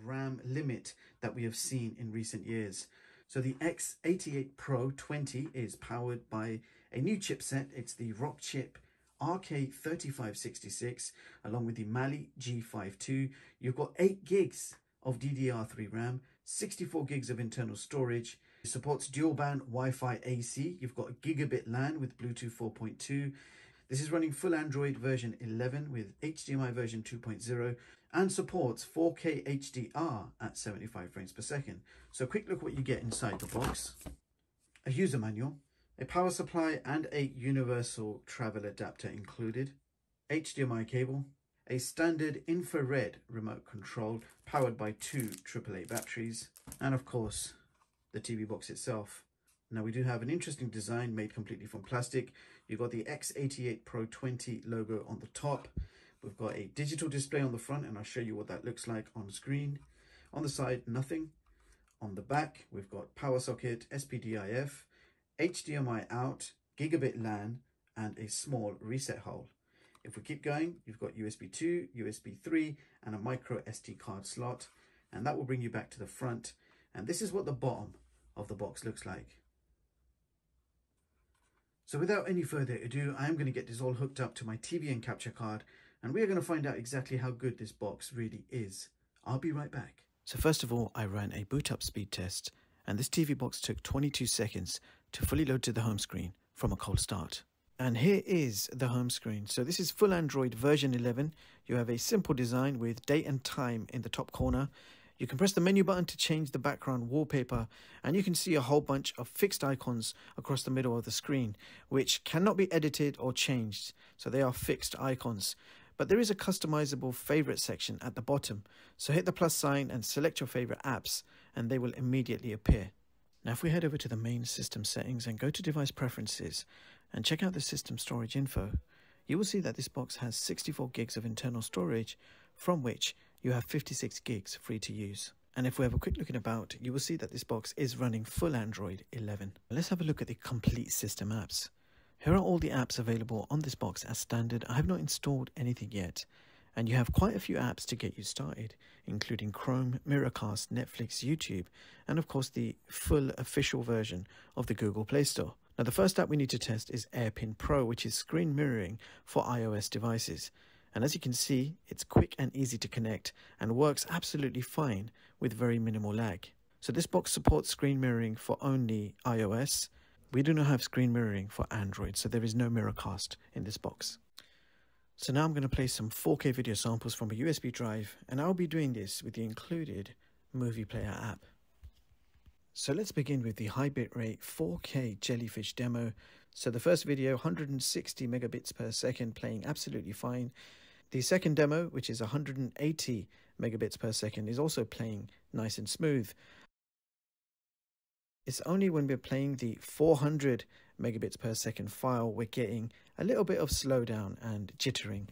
RAM limit that we have seen in recent years. So the X88 PRO 20 is powered by a new chipset. It's the Rockchip RK3566 along with the Mali G52. You've got 8 gigs of DDR3 RAM, 64 gigs of internal storage. It supports dual band Wi-Fi AC. You've got gigabit LAN with Bluetooth 4.2. This is running full Android version 11 with HDMI version 2.0 and supports 4K HDR at 75 frames per second. So a quick look at what you get inside the box. A user manual, a power supply and a universal travel adapter included, HDMI cable, a standard infrared remote control powered by 2 AAA batteries, and of course the TV box itself. Now we do have an interesting design made completely from plastic. You've got the X88 PRO 20 logo on the top. We've got a digital display on the front, and I'll show you what that looks like on screen. On the side, nothing. On the back, we've got power socket, SPDIF, HDMI out, gigabit LAN, and a small reset hole. If we keep going, you've got USB 2, USB 3, and a micro SD card slot. And that will bring you back to the front. And this is what the bottom of the box looks like. So without any further ado, I am going to get this all hooked up to my TV and capture card, and we are going to find out exactly how good this box really is. I'll be right back. So first of all, I ran a boot up speed test, and this TV box took 22 seconds to fully load to the home screen from a cold start. And here is the home screen. So this is full Android version 11. You have a simple design with date and time in the top corner. You can press the menu button to change the background wallpaper, and you can see a whole bunch of fixed icons across the middle of the screen, which cannot be edited or changed. So they are fixed icons. But there is a customizable favorite section at the bottom. So hit the plus sign and select your favorite apps, and they will immediately appear. Now if we head over to the main system settings and go to device preferences and check out the system storage info, you will see that this box has 64 gigs of internal storage, from which you have 56 gigs free to use. And if we have a quick look in about, you will see that this box is running full Android 11. Let's have a look at the complete system apps. Here are all the apps available on this box as standard. I have not installed anything yet, and you have quite a few apps to get you started, including Chrome, Miracast, Netflix, YouTube, and of course the full official version of the Google Play Store. Now the first app we need to test is AirPin Pro, which is screen mirroring for iOS devices. And as you can see, it's quick and easy to connect and works absolutely fine with very minimal lag. So this box supports screen mirroring for only iOS. We do not have screen mirroring for Android, so there is no Miracast in this box. So now I'm going to play some 4K video samples from a USB drive, and I'll be doing this with the included movie player app. So let's begin with the high bitrate 4K Jellyfish demo. So the first video, 160 megabits per second, playing absolutely fine. The second demo, which is 180 megabits per second, is also playing nice and smooth. It's only when we're playing the 400 megabits per second file we're getting a little bit of slowdown and jittering,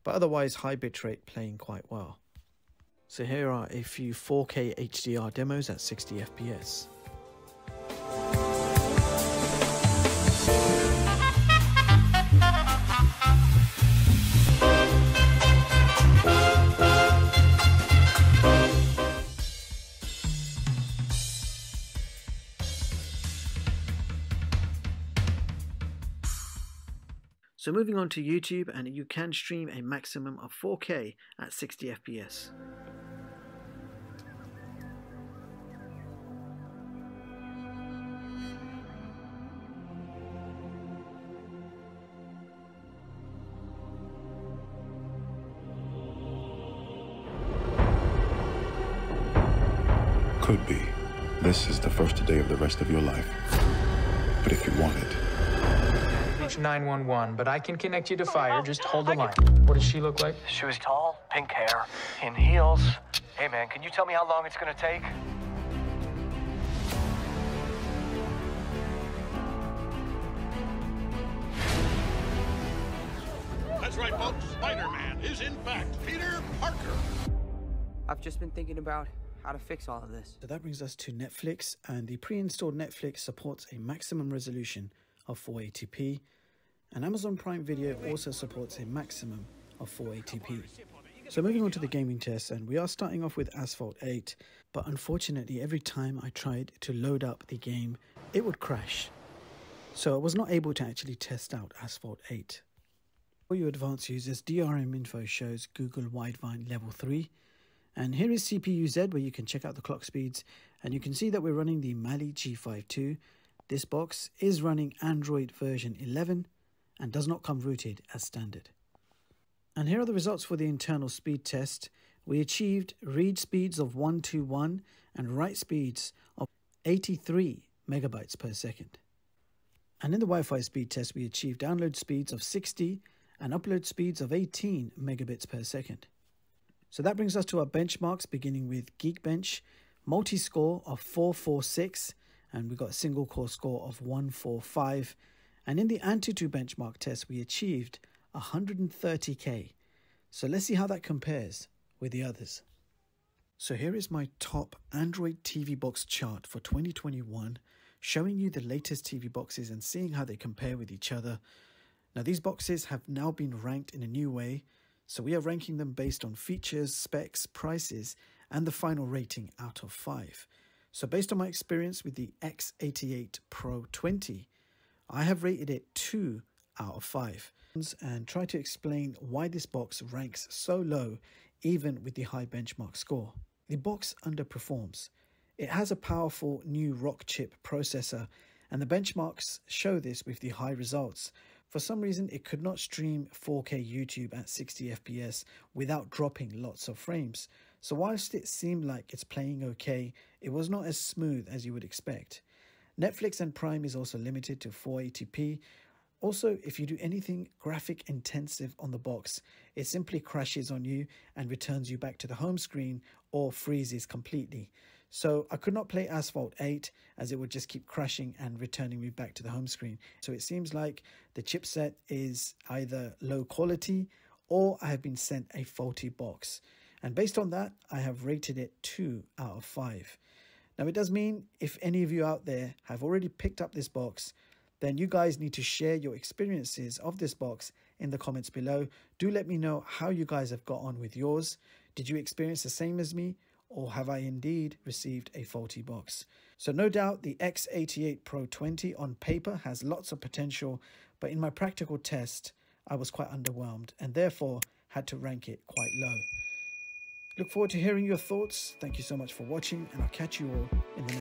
but otherwise high bitrate playing quite well. So here are a few 4K HDR demos at 60 FPS. So moving on to YouTube, and you can stream a maximum of 4K at 60 FPS. Could be. This is the first day of the rest of your life. But if you want it, 911, but I can connect you to fire. Just hold the line. What does she look like? She was tall, pink hair, in heels. Hey man, can you tell me how long it's gonna take? That's right, folks. Spider-Man is in fact Peter Parker. I've just been thinking about how to fix all of this. So that brings us to Netflix, and the pre-installed Netflix supports a maximum resolution of 480p, and Amazon Prime Video also supports a maximum of 480p. So moving on to the gaming test, and we are starting off with Asphalt 8, but unfortunately every time I tried to load up the game, it would crash. So I was not able to actually test out Asphalt 8. For you advanced users, DRM info shows Google Widevine level 3. And here is CPU Z, where you can check out the clock speeds, and you can see that we're running the Mali G52. This box is running Android version 11 and does not come rooted as standard. And here are the results for the internal speed test. We achieved read speeds of 121 and write speeds of 83 megabytes per second. And in the Wi-Fi speed test, we achieved download speeds of 60 and upload speeds of 18 megabits per second. So that brings us to our benchmarks, beginning with Geekbench, multi-score of 446, and we got a single core score of 145. And in the Antutu benchmark test, we achieved 130K. So let's see how that compares with the others. So here is my top Android TV box chart for 2021, showing you the latest TV boxes and seeing how they compare with each other. Now these boxes have now been ranked in a new way, so we are ranking them based on features, specs, prices, and the final rating out of 5. So based on my experience with the X88 PRO 20, I have rated it 2 out of 5 and try to explain why this box ranks so low even with the high benchmark score. The box underperforms. It has a powerful new Rock chip processor, and the benchmarks show this with the high results. For some reason, it could not stream 4K YouTube at 60 FPS without dropping lots of frames. So whilst it seemed like it's playing okay, it was not as smooth as you would expect. Netflix and Prime is also limited to 480p. Also, if you do anything graphic intensive on the box, it simply crashes on you and returns you back to the home screen or freezes completely. So I could not play Asphalt 8 as it would just keep crashing and returning me back to the home screen. So it seems like the chipset is either low quality or I have been sent a faulty box. And based on that, I have rated it 2 out of 5. Now it does mean if any of you out there have already picked up this box, then you guys need to share your experiences of this box in the comments below. Do let me know how you guys have got on with yours. Did you experience the same as me? Or have I indeed received a faulty box? So no doubt the X88 PRO 20 on paper has lots of potential, but in my practical test, I was quite underwhelmed and therefore had to rank it quite low. Look forward to hearing your thoughts. Thank you so much for watching, and I'll catch you all in the next